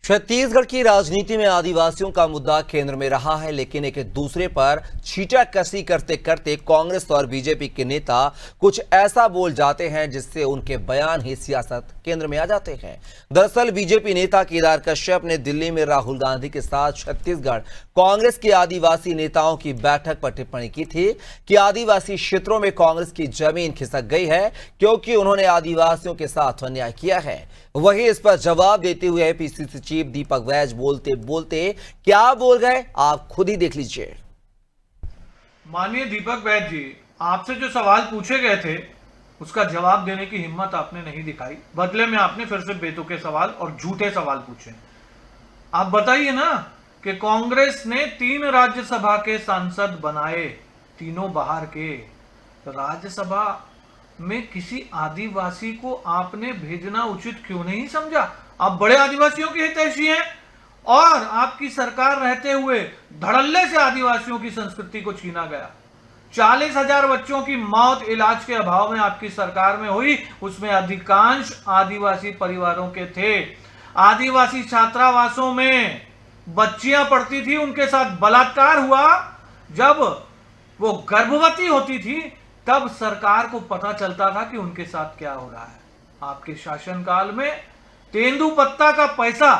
छत्तीसगढ़ की राजनीति में आदिवासियों का मुद्दा केंद्र में रहा है, लेकिन एक दूसरे पर छींटाकशी करते करते कांग्रेस और बीजेपी के नेता कुछ ऐसा बोल जाते हैं जिससे उनके बयान ही सियासत केंद्र में आ जाते हैं। दरअसल बीजेपी नेता केदार कश्यप ने दिल्ली में राहुल गांधी के साथ छत्तीसगढ़ कांग्रेस के आदिवासी नेताओं की बैठक पर टिप्पणी की थी कि आदिवासी क्षेत्रों में कांग्रेस की जमीन खिसक गई है क्योंकि उन्होंने आदिवासियों के साथ अन्याय किया है। वहीं इस पर जवाब देते हुए पीसीसी चीफ दीपक वैज बोलते बोलते क्या बोल गए, आप खुद ही देख लीजिए। माननीय दीपक वैद जी, आपसे जो सवाल पूछे गए थे उसका जवाब देने की हिम्मत आपने नहीं दिखाई। बदले में आपने फिर से बेतुके सवाल और झूठे सवाल पूछे। आप बताइए ना कि कांग्रेस ने 3 राज्यसभा के सांसद बनाए, तीनों बाहर के। राज्यसभा में किसी आदिवासी को आपने भेजना उचित क्यों नहीं समझा? आप बड़े आदिवासियों के हितैषी हैं और आपकी सरकार रहते हुए धड़ल्ले से आदिवासियों की संस्कृति को छीना गया। 40,000 बच्चों की मौत इलाज के अभाव में आपकी सरकार में हुई, उसमें अधिकांश आदिवासी परिवारों के थे। आदिवासी छात्रावासों में बच्चियां पढ़ती थी, उनके साथ बलात्कार हुआ। जब वो गर्भवती होती थी तब सरकार को पता चलता था कि उनके साथ क्या हो रहा है। आपके शासनकाल में तेंदुपत्ता का पैसा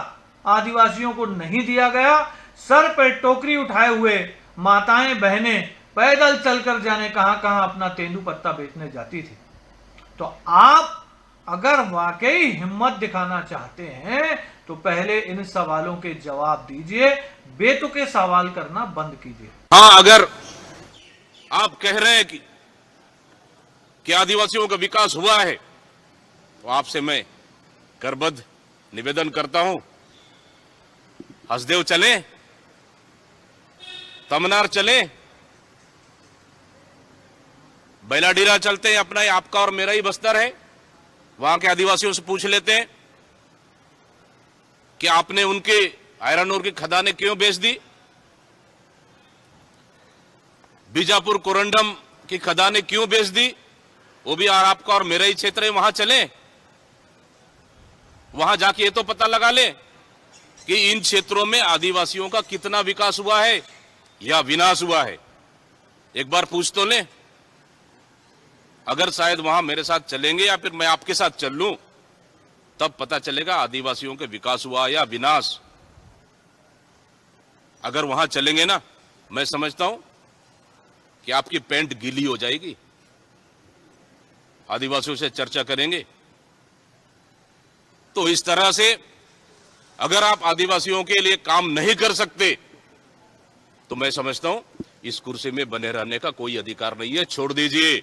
आदिवासियों को नहीं दिया गया। सर पर टोकरी उठाए हुए माताएं बहनें पैदल चलकर जाने कहां कहां अपना तेंदुपत्ता बेचने जाती थी। तो आप अगर वाकई हिम्मत दिखाना चाहते हैं तो पहले इन सवालों के जवाब दीजिए, बेतुके सवाल करना बंद कीजिए। हाँ, अगर आप कह रहे हैं कि आदिवासियों का विकास हुआ है तो आपसे मैं करबद्ध निवेदन करता हूं, हसदेव चले, तमनार चले, बैलाडीरा चलते हैं। अपना ही, आपका और मेरा ही बस्तर है। वहां के आदिवासियों से पूछ लेते हैं कि आपने उनके आयरन ओर की खदानें क्यों बेच दी। बीजापुर कोरंडम की खदानें क्यों बेच दी, वो भी आपका और मेरा ही क्षेत्र है। वहां चले, वहां जाके ये तो पता लगा ले कि इन क्षेत्रों में आदिवासियों का कितना विकास हुआ है या विनाश हुआ है। एक बार पूछ तो ले। अगर शायद वहां मेरे साथ चलेंगे या फिर मैं आपके साथ चल लूं, तब पता चलेगा आदिवासियों के विकास हुआ या विनाश। अगर वहां चलेंगे ना, मैं समझता हूं कि आपकी पैंट गीली हो जाएगी। आदिवासियों से चर्चा करेंगे तो इस तरह से अगर आप आदिवासियों के लिए काम नहीं कर सकते तो मैं समझता हूं इस कुर्सी में बने रहने का कोई अधिकार नहीं है, छोड़ दीजिए।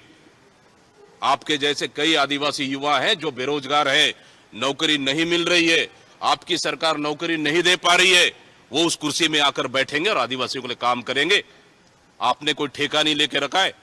आपके जैसे कई आदिवासी युवा हैं जो बेरोजगार हैं, नौकरी नहीं मिल रही है, आपकी सरकार नौकरी नहीं दे पा रही है, वो उस कुर्सी में आकर बैठेंगे और आदिवासियों के लिए काम करेंगे। आपने कोई ठेका नहीं लेके रखा है।